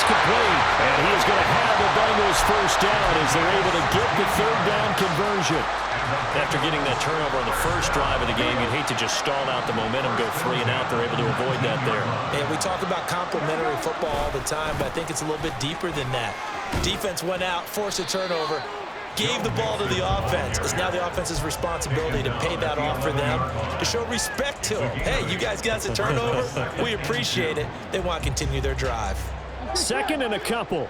complete. And he is going to have the Bengals first down as they're able to get the third down conversion. After getting that turnover on the first drive of the game, you'd hate to just stall out the momentum, go 3 and out. They're able to avoid that there. And we talk about complementary football all the time, but I think it's a little bit deeper than that. Defense went out, forced a turnover, gave the ball to the offense. It's now the offense's responsibility to pay that off for them, to show respect to them. Hey, you guys got a turnover? We appreciate it. They want to continue their drive. Second and a couple.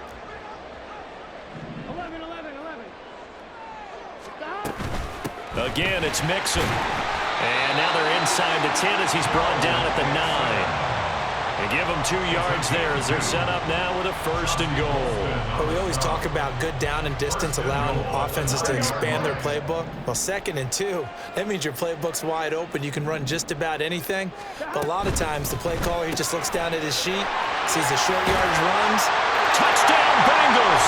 Again, it's Mixon. And now they're inside the 10 as he's brought down at the 9. They give him 2 yards there as they're set up now with a first and goal. But we always talk about good down and distance, allowing offenses to expand their playbook. Well, 2nd and 2, that means your playbook's wide open. You can run just about anything. But a lot of times, the play caller, he just looks down at his sheet, sees the short yardage runs. Touchdown, Bengals!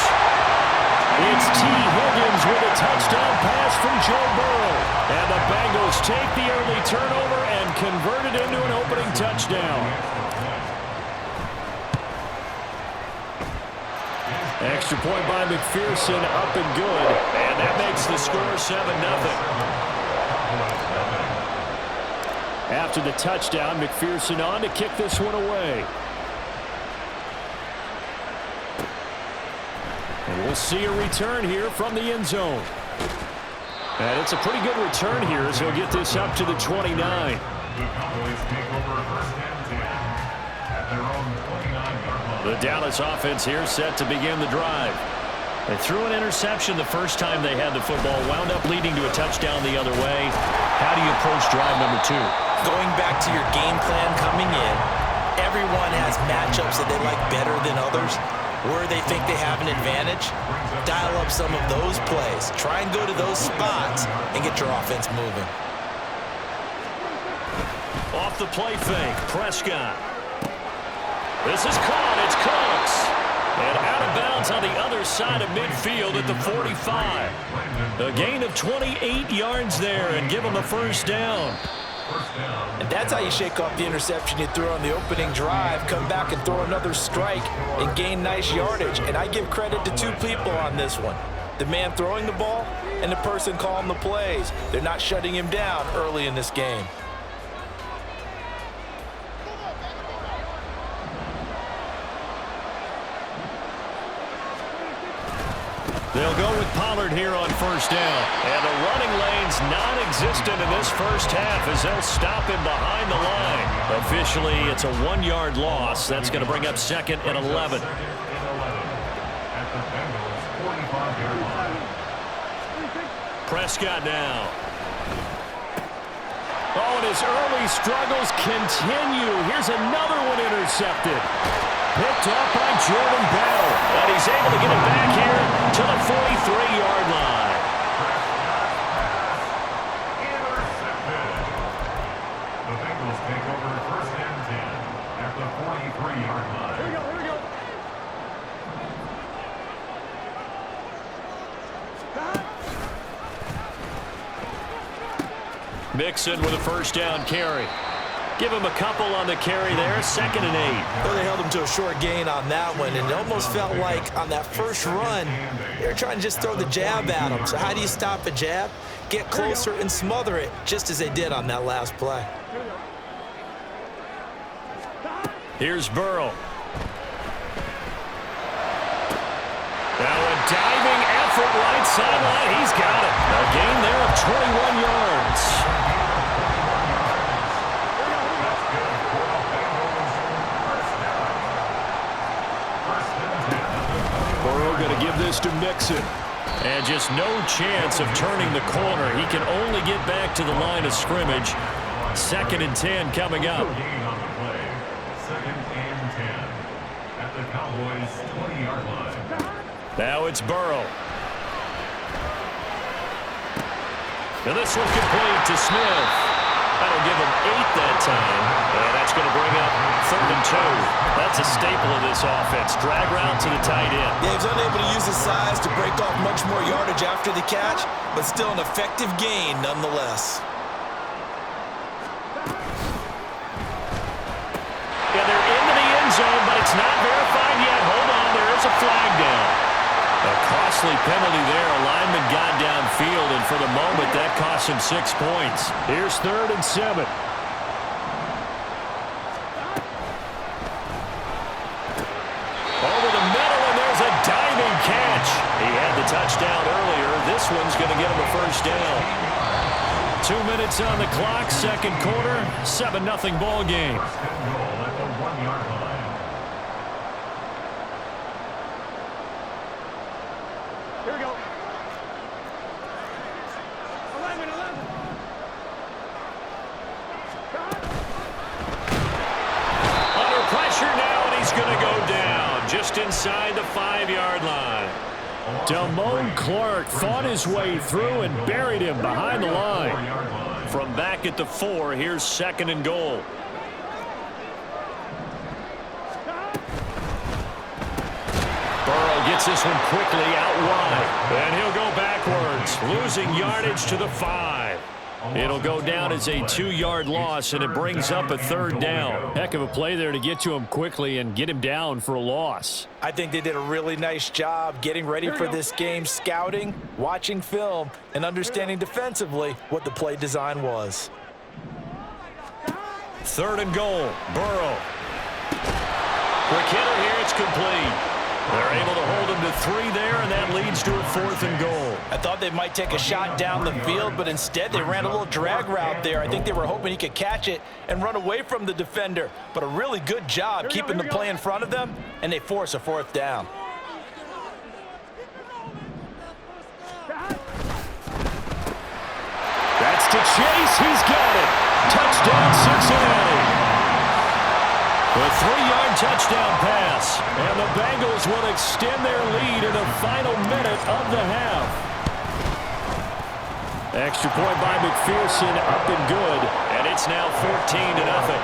It's T. Higgins with a touchdown pass from Joe Burrow. And the Bengals take the early turnover and convert it into an opening touchdown. Extra point by McPherson, up and good. And that makes the score 7-0. After the touchdown, McPherson on to kick this one away. And we'll see a return here from the end zone. And it's a pretty good return here as he'll get this up to the 29. The Dallas offense here set to begin the drive. They threw an interception the first time they had the football, wound up leading to a touchdown the other way. How do you approach drive number 2? Going back to your game plan coming in, everyone has matchups that they like better than others, where they think they have an advantage. Dial up some of those plays. Try and go to those spots and get your offense moving. Off the play fake, Prescott. This is caught. It's Cooks. And out of bounds on the other side of midfield at the 45. A gain of 28 yards there and give them a first down. And that's how you shake off the interception you threw on the opening drive, come back and throw another strike and gain nice yardage. And I give credit to 2 people on this one. The man throwing the ball and the person calling the plays. They're not shutting him down early in this game. They'll go with Pollard here on first down. And the running lane's non-existent in this first half as they'll stop him behind the line. Officially, it's a 1-yard loss. That's going to bring up 2nd and 11. Prescott now. Oh, and his early struggles continue. Here's another one intercepted. Picked up by Jordan Bell. And he's able to get it back here to the 43-yard line. The Bengals take over 1st and 10 at the 43-yard line. Here we go, here we go. Mixon with a first down carry. Give him a couple on the carry there, 2nd and 8. Well, they held him to a short gain on that one, and it almost felt like on that first run, they were trying to just throw the jab at him. So how do you stop a jab? Get closer and smother it, just as they did on that last play. Here's Burrow. Now a diving effort right sideline. He's got it. A gain there of 21 yards. Going to give this to Mixon. And just no chance of turning the corner. He can only get back to the line of scrimmage. 2nd and 10 coming up. 2nd and 10 at the Cowboys' 20-yard line. Now it's Burrow. And this one complete to Smith. That'll give him 8 that time. And that's going to bring up 3rd and 2. That's a staple of this offense. Drag route to the tight end. Yeah, he's unable to use his size to break off much more yardage after the catch, but still an effective gain nonetheless. Yeah, they're into the end zone, but it's not verified yet. Hold on. there's a flag down. A costly penalty there. A lineman got downfield, and for the moment, that cost him 6 points. Here's 3rd and 7. Over the middle, and there's a diving catch. He had the touchdown earlier. This one's going to get him a first down. 2 minutes on the clock, second quarter, 7-0 ball game. At the 1-yard line. Here we go. 11. Under pressure now, and he's going to go down just inside the 5-yard line. Damone Clark fought his way through and buried him behind the line. From back at the 4, here's 2nd and goal. Burrow gets this one quickly out wide, and he'll go backwards, losing yardage to the 5. It'll go down as a 2-yard loss, and it brings up a 3rd down. Heck of a play there to get to him quickly and get him down for a loss. I think they did a really nice job getting ready for this game, scouting, watching film, and understanding defensively what the play design was. 3rd and goal, Burrow. Quick hitter here, it's complete. They're able to hold him to 3 there, and that leads to a 4th and goal. I thought they might take a shot down the field, but instead they ran a little drag route there. I think they were hoping he could catch it and run away from the defender. But a really good job keeping the play in front of them, and they force a 4th down. That's to Chase. He's got it. Touchdown, Cincinnati. A 3-yard touchdown pass, and the Bengals will extend their lead in the final minute of the half. Extra point by McPherson, up and good, and it's now 14-0.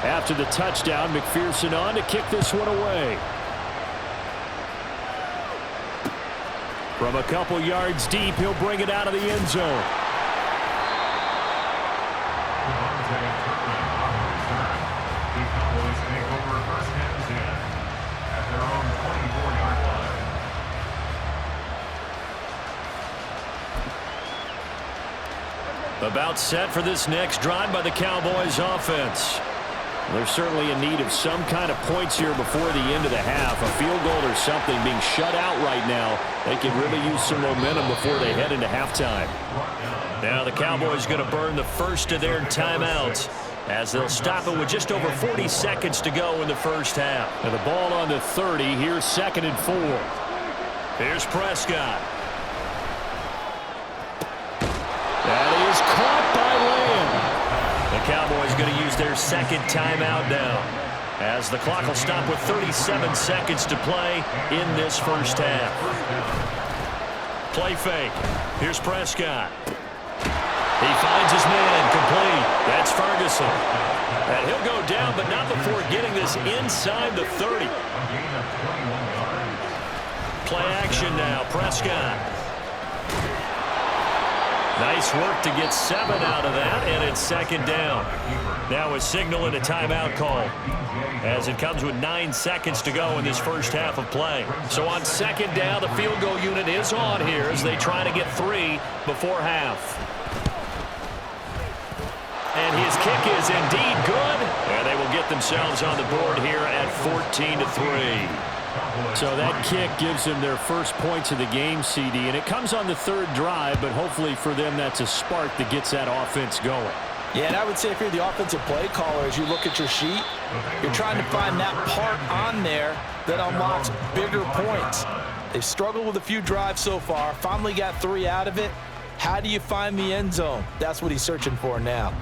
After the touchdown, McPherson on to kick this one away. From a couple yards deep, he'll bring it out of the end zone. The Cowboys take over 1st and 10 at their own 24-yard line. About set for this next drive by the Cowboys offense. They're certainly in need of some kind of points here before the end of the half. A field goal or something being shut out right now. They can really use some momentum before they head into halftime. Now the Cowboys going to burn the first of their timeouts as they'll stop it with just over 40 seconds to go in the first half. And the ball on the 30. Here's 2nd and 4. Here's Prescott. That is caught by Lamb. The Cowboys going to use their 2nd timeout now as the clock will stop with 37 seconds to play in this first half. Play fake. Here's Prescott. He finds his man complete. That's Ferguson. And he'll go down, but not before getting this inside the 30. Play action now. Prescott. Nice work to get 7 out of that, and it's 2nd down. Now a signal and a timeout call as it comes with 9 seconds to go in this first half of play. So on 2nd down, the field goal unit is on here as they try to get 3 before half. And his kick is indeed good, and they will get themselves on the board here at 14-3. So that kick gives them their first points of the game, CD, and it comes on the 3rd drive, but hopefully for them that's a spark that gets that offense going. Yeah, and I would say if you're the offensive play caller, as you look at your sheet, you're trying to find that part on there that unlocks bigger points. They've struggled with a few drives so far, finally got 3 out of it. How do you find the end zone? That's what he's searching for now.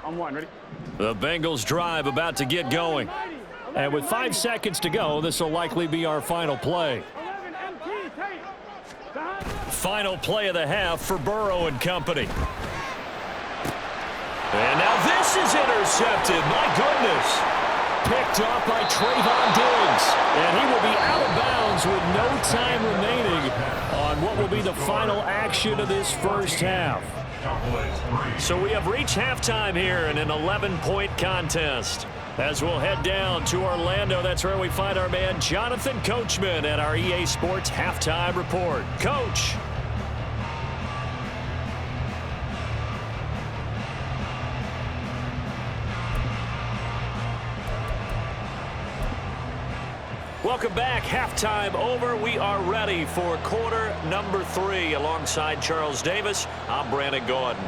On 1, ready? The Bengals drive about to get going. And with 5 seconds to go, this will likely be our final play. Final play of the half for Burrow and company. And now this is intercepted. My goodness. Picked off by Trayvon Diggs. And he will be out of bounds with no time remaining on what will be the final action of this first half. So we have reached halftime here in an 11-point contest. As we'll head down to Orlando, that's where we find our man Jonathan Coachman at our EA Sports Halftime Report. Coach. Welcome back. Halftime over. We are ready for quarter number 3. Alongside Charles Davis, I'm Brandon Gordon.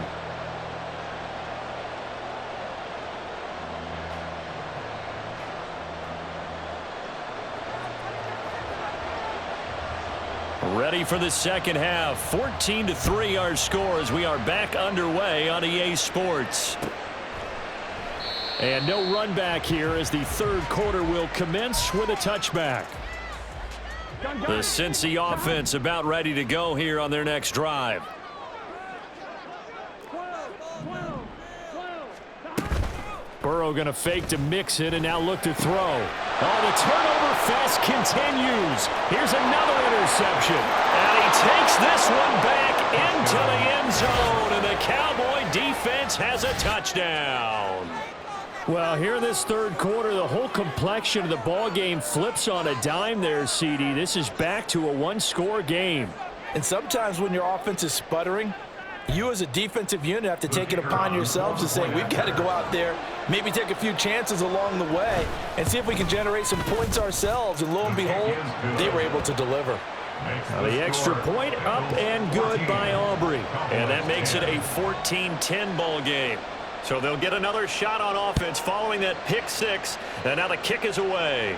Ready for the second half. 14-3 our score as we are back underway on EA Sports. And no run back here as the third quarter will commence with a touchback. The Cincy offense about ready to go here on their next drive. Burrow going to fake to mix it and now look to throw. Oh, the turnover fest continues. Here's another interception. And he takes this one back into the end zone. And the Cowboy defense has a touchdown. Well, here in this third quarter, the whole complexion of the ball game flips on a dime there, CD. This is back to a one-score game. And sometimes when your offense is sputtering, you as a defensive unit have to take it upon yourselves to say, we've got to go out there, maybe take a few chances along the way, and see if we can generate some points ourselves. And lo and behold, they were able to deliver. Now the extra point up and good by Aubrey. And that makes it a 14-10 ball game. So they'll get another shot on offense following that pick six. And now the kick is away.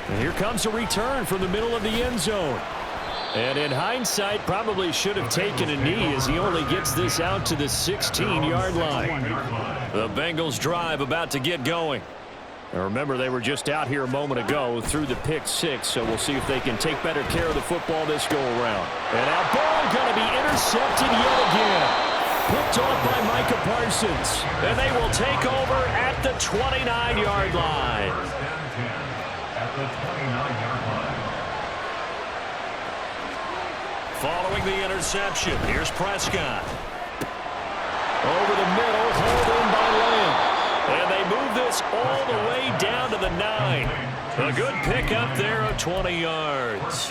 And here comes a return from the middle of the end zone. And in hindsight, probably should have taken a knee as he only gets this out to the 16-yard line. The Bengals drive about to get going. And remember, they were just out here a moment ago through the pick six, so we'll see if they can take better care of the football this go-around. And our ball going to be intercepted yet again. Picked off by Micah Parsons. And they will take over at the 29-yard line. At the 29-yard line. Following the interception, here's Prescott. Over the middle, hauled in by Lamb. And they move this all the way down to the 9. A good pickup there of 20 yards.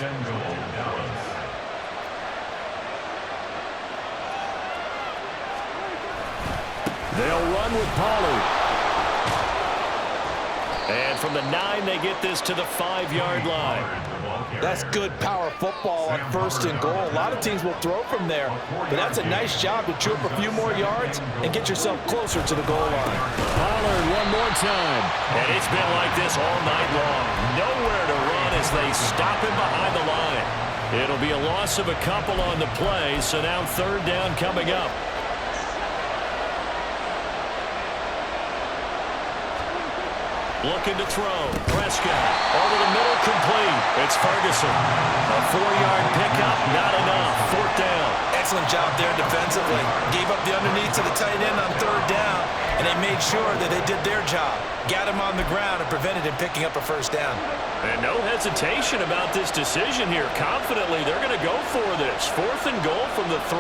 They'll run with Pollard. And from the 9, they get this to the 5-yard line. That's good power football on first and goal. A lot of teams will throw from there, but that's a nice job to chew up a few more yards and get yourself closer to the goal line. Pollard one more time. And it's been like this all night long. Nowhere to run as they stop him behind the line. It'll be a loss of a couple on the play, so now third down coming up. Looking to throw. Prescott over the middle, complete. It's Ferguson. A 4-yard pickup, not enough. Fourth down. Excellent job there defensively. Gave up the underneath to the tight end on third down, and they made sure that they did their job. Got him on the ground and prevented him picking up a first down. And no hesitation about this decision here. Confidently, they're going to go for this. 4th and goal from the 3.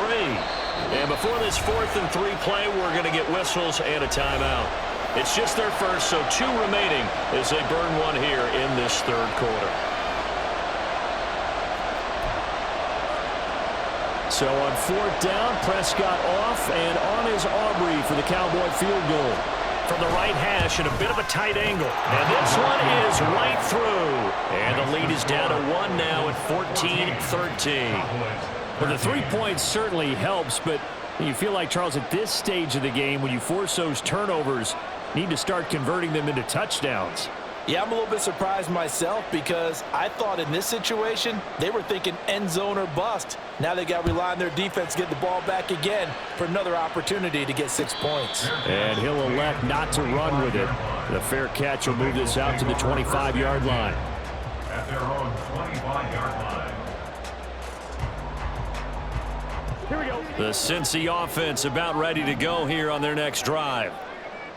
And before this 4th and 3 play, we're going to get whistles and a timeout. It's just their first, so 2 remaining as they burn one here in this third quarter. So on 4th down, Prescott off and on is Aubrey for the Cowboy field goal. From the right hash and a bit of a tight angle. And this one is right through. And the lead is down to 1 now at 14-13. Well, the 3 points certainly helps, but you feel like, Charles, at this stage of the game, when you force those turnovers, need to start converting them into touchdowns. Yeah, I'm a little bit surprised myself because I thought in this situation they were thinking end zone or bust. Now they got to rely on their defense to get the ball back again for another opportunity to get 6 points. And he'll elect not to run with it. The fair catch will move this out to the 25-yard line. At their own 25-yard line. The Cincy offense about ready to go here on their next drive.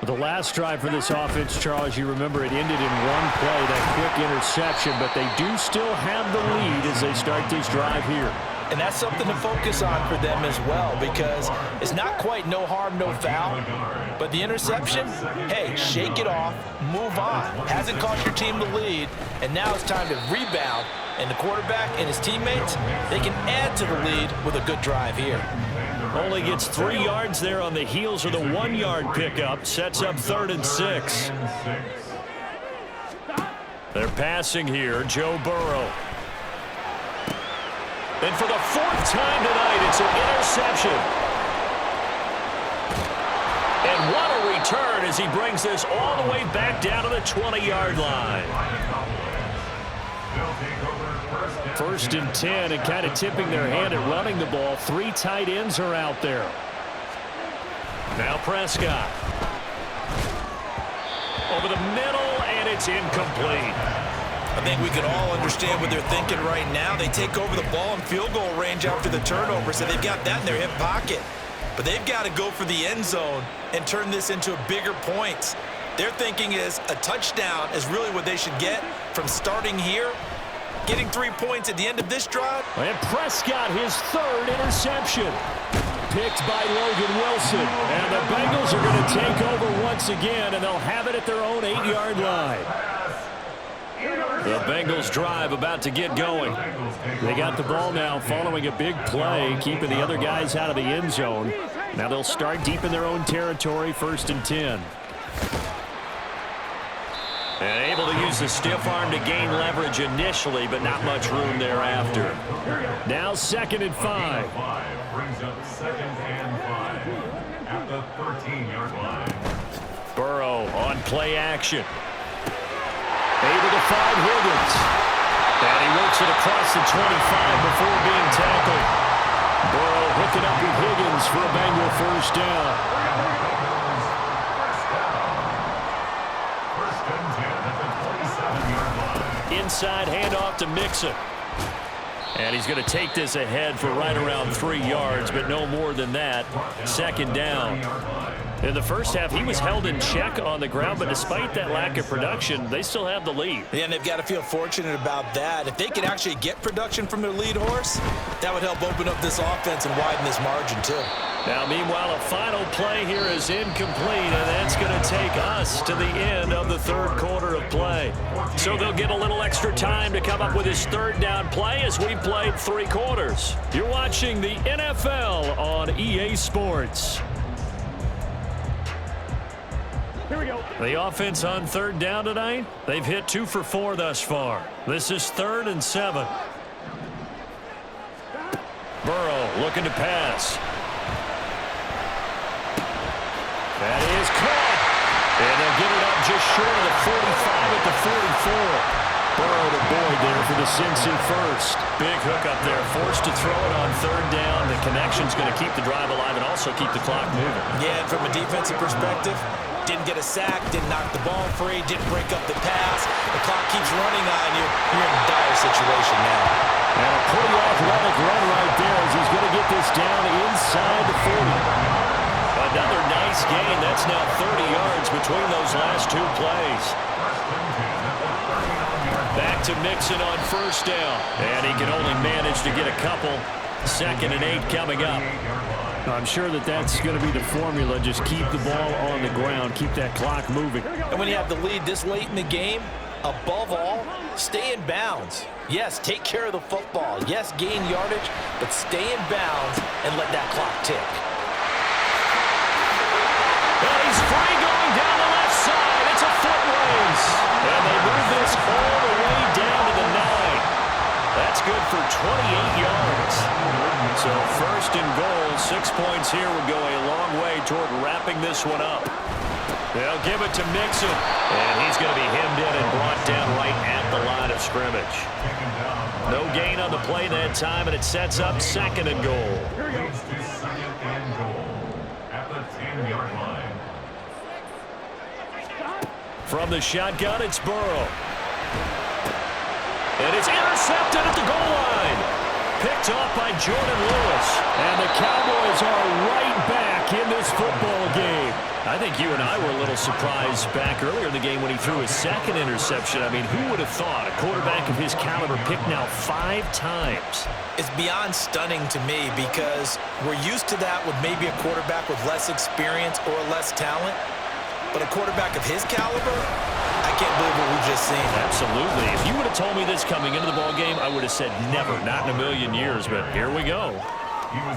The last drive for this offense, Charles, you remember it ended in one play, that quick interception, but they do still have the lead as they start this drive here. And that's something to focus on for them as well, because it's not quite no harm, no foul. But the interception, hey, shake it off, move on. Hasn't cost your team the lead, and now it's time to rebound. And the quarterback and his teammates, they can add to the lead with a good drive here. Only gets 3 yards there on the heels of the 1-yard pickup. Sets up 3rd and 6. They're passing here, Joe Burrow. And for the 4th time tonight, it's an interception. And what a return as he brings this all the way back down to the 20-yard line. 1st and 10, and kind of tipping their hand at running the ball. 3 tight ends are out there. Now Prescott. Over the middle, and it's incomplete. I think we can all understand what they're thinking right now. They take over the ball in field goal range after the turnover, so they've got that in their hip pocket. But they've got to go for the end zone and turn this into bigger points. Their thinking is a touchdown is really what they should get from starting here. Getting 3 points at the end of this drive. And Prescott, his 3rd interception. Picked by Logan Wilson. And the Bengals are going to take over once again, and they'll have it at their own 8-yard line. The Bengals drive about to get going. They got the ball now following a big play, keeping the other guys out of the end zone. Now they'll start deep in their own territory, 1st and 10. And able to use the stiff arm to gain leverage initially, but not much room thereafter. Now 2nd and 5. Brings up 2nd and 5 at the 13-yard line. Burrow on play action. Able to find Higgins. And he works it across the 25 before being tackled. Burrow hooking up with Higgins for a Bengal 1st down. Inside handoff to Mixon. And he's going to take this ahead for right around 3 yards, but no more than that. 2nd down. In the first half, he was held in check on the ground, but despite that lack of production, they still have the lead. Yeah, and they've got to feel fortunate about that. If they could actually get production from their lead horse, that would help open up this offense and widen this margin, too. Now, meanwhile, a final play here is incomplete, and that's going to take us to the end of the 3rd quarter of play. So they'll get a little extra time to come up with his 3rd down play as we've played 3 quarters. You're watching the NFL on EA Sports. Here we go. The offense on 3rd down tonight, they've hit 2 for 4 thus far. This is 3rd and 7. Burrow looking to pass. That is caught. And they'll get it up just short of the 45 at the 44. Burrow to Boyd there for the Cincy 1st. Big hook up there, forced to throw it on 3rd down. The connection's going to keep the drive alive and also keep the clock moving. Yeah, and from a defensive perspective, didn't get a sack, didn't knock the ball free, didn't break up the pass. The clock keeps running on you. You're in a dire situation now. And a pretty athletic run right there as he's going to get this down inside the 40. Another nice gain. That's now 30 yards between those last 2 plays. Back to Mixon on 1st down. And he can only manage to get a couple. 2nd and 8 coming up. I'm sure that's going to be the formula. Just keep the ball on the ground. Keep that clock moving. And when you have the lead this late in the game, above all, stay in bounds. Yes, take care of the football. Yes, gain yardage, but stay in bounds and let that clock tick. Well, he's free going down the left side. It's a foot race. And they move this all the way down to the 9. That's good for 28 yards. So 1st and goal, 6 points here would go a long way toward wrapping this one up. They'll give it to Mixon. And he's going to be hemmed in and brought down right at the line of scrimmage. No gain on the play that time, and it sets up 2nd and goal. Leads to 2nd and goal at the 10-yard line. From the shotgun, it's Burrow. And it's intercepted at the goal line. Picked off by Jordan Lewis. And the I think you and I were a little surprised back earlier in the game when he threw his second interception. I mean, who would have thought a quarterback of his caliber picked now 5 times? It's beyond stunning to me because we're used to that with maybe a quarterback with less experience or less talent. But a quarterback of his caliber, I can't believe what we've just seen. Absolutely. If you would have told me this coming into the ballgame, I would have said never, not in a million years. But here we go.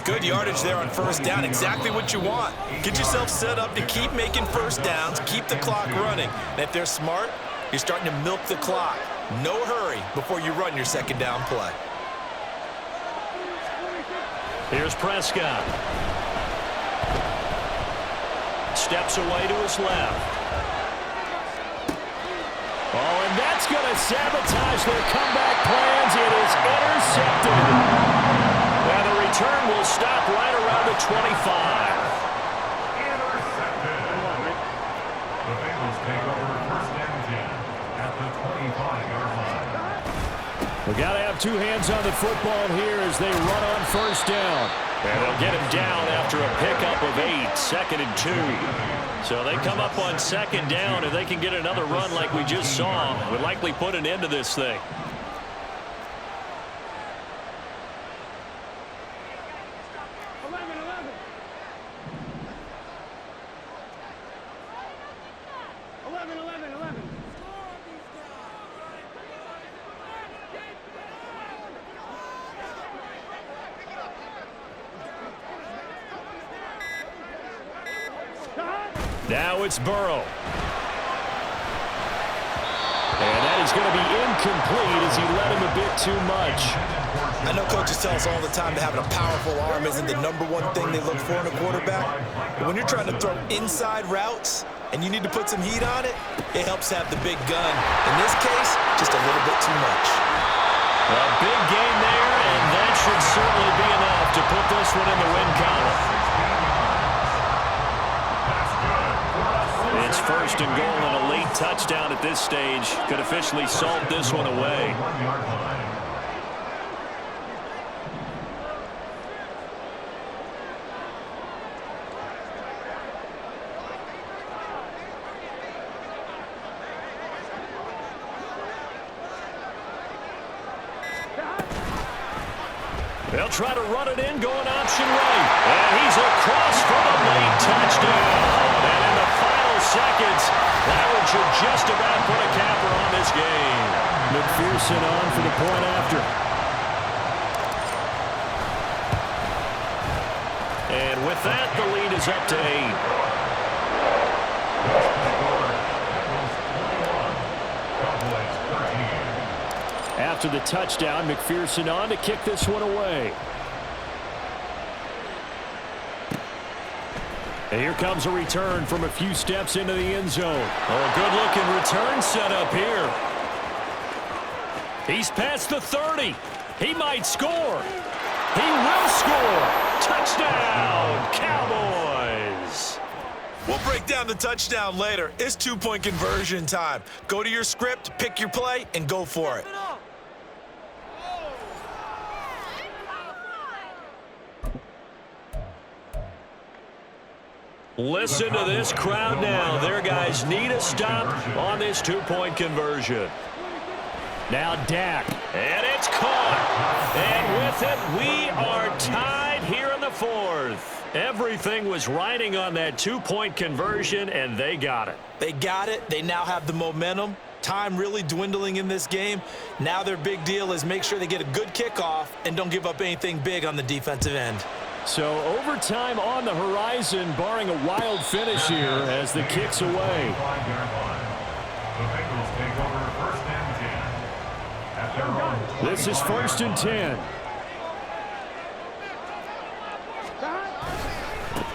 Good yardage there on first down. Exactly what you want. Get yourself set up to keep making first downs, keep the clock running. And if they're smart, you're starting to milk the clock. No hurry before you run your second down play. Here's Prescott. Steps away to his left. Oh, and that's going to sabotage their comeback plans. It is intercepted. And the return will stop right around the 25. Intercepted. The Bengals take over first and 10 at the 25-yard line. We've got to have 2 hands on the football here as they run on first down. And they'll get him down after a pickup of 8, second and 2. So they come up on second down, and they can get another run like we just saw. Would likely put an end to this thing. Now it's Burrow. And that is going to be incomplete as he led him a bit too much. I know coaches tell us all the time that having a powerful arm isn't the #1 thing they look for in a quarterback. But when you're trying to throw inside routes and you need to put some heat on it, it helps have the big gun. In this case, just a little bit too much. A big gain there, and that should certainly be enough to put this one in the win column. It's first and goal and a late touchdown at this stage. Could officially salt this one away. They'll try to run it in, going option right. And he's across for the late touchdown. And in the final seconds, that one should just about put a capper on this game. McPherson on for the point after. And with that, the lead is up to 8. After the touchdown, McPherson on to kick this one away. And here comes a return from a few steps into the end zone. Oh, a good-looking return set up here. He's past the 30. He might score. He will score. Touchdown, Cowboys. We'll break down the touchdown later. It's 2-point conversion time. Go to your script, pick your play, and go for it. Listen to this crowd now. Their guys need a stop on this 2-point conversion. Now Dak. And it's caught. And with it, we are tied here in the 4th. Everything was riding on that 2-point conversion, and they got it. They got it. They now have the momentum. Time really dwindling in this game. Now their big deal is make sure they get a good kickoff and don't give up anything big on the defensive end. So overtime on the horizon, barring a wild finish here as the kick's away. This is first and 10.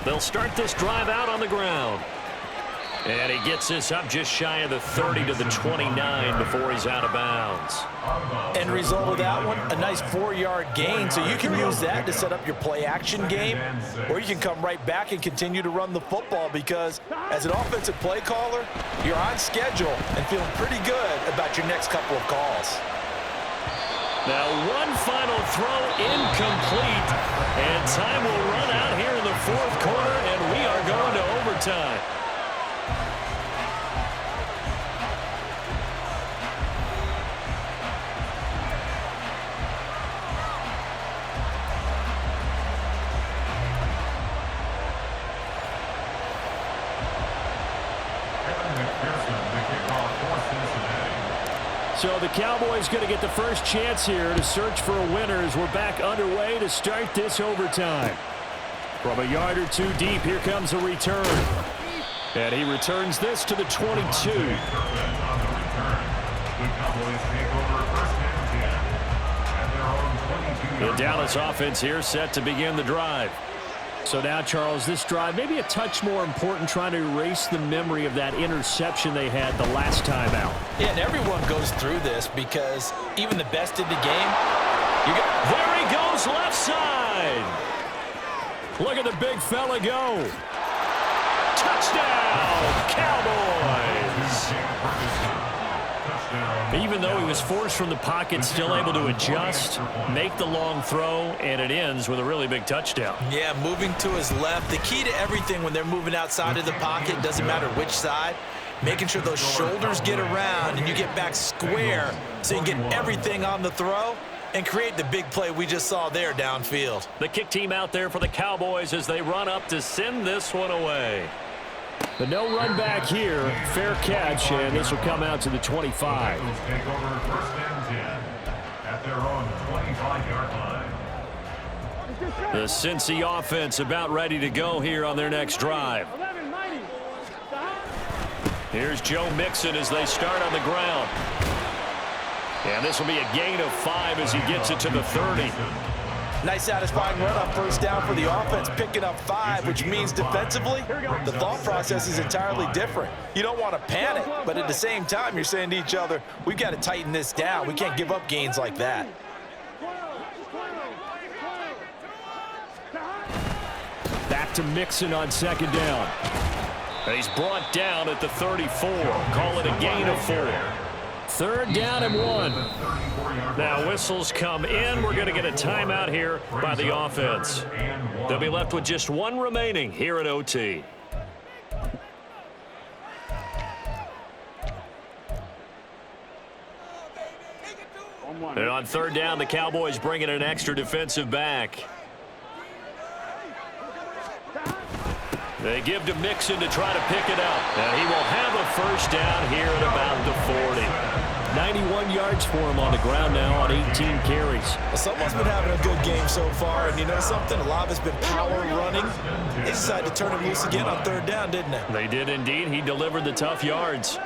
They'll start this drive out on the ground. And he gets this up just shy of the 30 to the 29 before he's out of bounds. End result of that one, a nice 4-yard gain. So you can use that to set up your play-action game, or you can come right back and continue to run the football because as an offensive play caller, you're on schedule and feeling pretty good about your next couple of calls. Now one final throw incomplete, and time will run out here in the 4th quarter, and we are going to overtime. So the Cowboys going to get the first chance here to search for a winner as we're back underway to start this overtime. From a yard or two deep, here comes a return. And he returns this to the 22. The Dallas offense here set to begin the drive. So now, Charles, this drive maybe a touch more important, trying to erase the memory of that interception they had the last time out. Yeah, and everyone goes through this because even the best in the game, there he goes left side. Look at the big fella go. Touchdown, Cowboys. Even though he was forced from the pocket, still able to adjust, make the long throw, and it ends with a really big touchdown. Yeah, moving to his left. The key to everything when they're moving outside of the pocket, doesn't matter which side, making sure those shoulders get around and you get back square so you can get everything on the throw and create the big play we just saw there downfield. The kick team out there for the Cowboys as they run up to send this one away. The no run back here, fair catch, and this will come out to the 25. Take over first and 10 at their own 25-yard line. The Cincy offense about ready to go here on their next drive. Here's Joe Mixon as they start on the ground. And this will be a gain of 5 as he gets it to the 30. Nice satisfying run on first down for the offense, picking up 5, which means defensively, the thought process is entirely different. You don't want to panic, but at the same time, you're saying to each other, we've got to tighten this down. We can't give up gains like that. Back to Mixon on second down. He's brought down at the 34. Call it a gain of 4. Third down and 1. Now whistles come in. We're going to get a timeout here by the offense. They'll be left with just one remaining here at OT. And on third down, the Cowboys bring in an extra defensive back. They give to Mixon to try to pick it up. And he will have a first down here at about the 40. 91 yards for him on the ground now on 18 carries. Someone's been having a good game so far, and you know something? A lot of it's been power running. They decided to turn him loose again on third down, didn't they? They did indeed. He delivered the tough yards.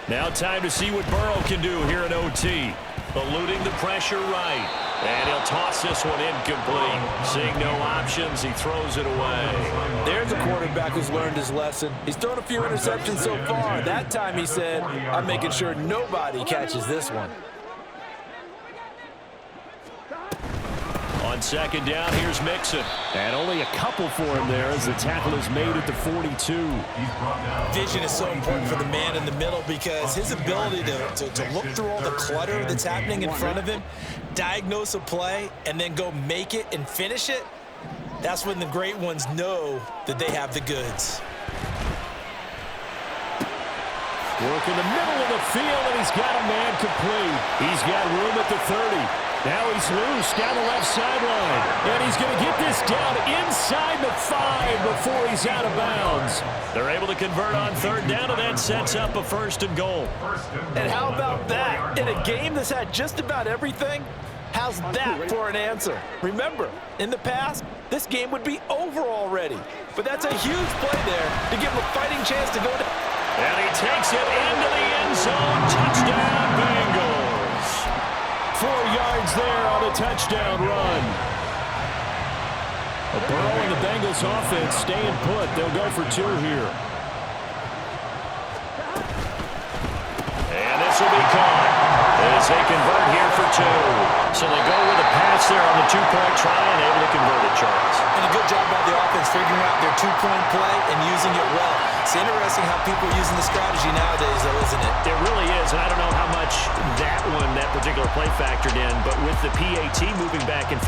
Now time to see what Burrow can do here at OT. Eluding the pressure right. And he'll toss this one incomplete. Seeing no options, he throws it away. There's a quarterback who's learned his lesson. He's thrown a few interceptions so far. That time he said, I'm making sure nobody catches this one. On second down, here's Mixon. And only a couple for him there as the tackle is made at the 42. Vision is so important for the man in the middle because his ability to look through all the clutter that's happening in front of him, diagnose a play, and then go make it and finish it, that's when the great ones know that they have the goods. Work in the middle of the field, and he's got a man complete. He's got room at the 30. Now he's loose down the left sideline. And he's going to get this down inside the 5 before he's out of bounds. They're able to convert on third down, and that sets up a first and goal. And how about that? In a game that's had just about everything, how's that for an answer? Remember, in the past, this game would be over already. But that's a huge play there to give him a fighting chance to go down. And he takes it into the end zone. Touchdown, Bengals. 4 yards there on a touchdown run. Burrow and the Bengals offense staying put. They'll go for 2 here. And this will be caught as they convert here for 2. So they go with a pass there on the 2-point try and able to convert it, Charles. And a good job by the offense figuring out their 2-point play and using it well. It's interesting how people are using the strategy nowadays, though, isn't it? It really is, and I don't know how much that particular play factored in, but with the PAT moving back and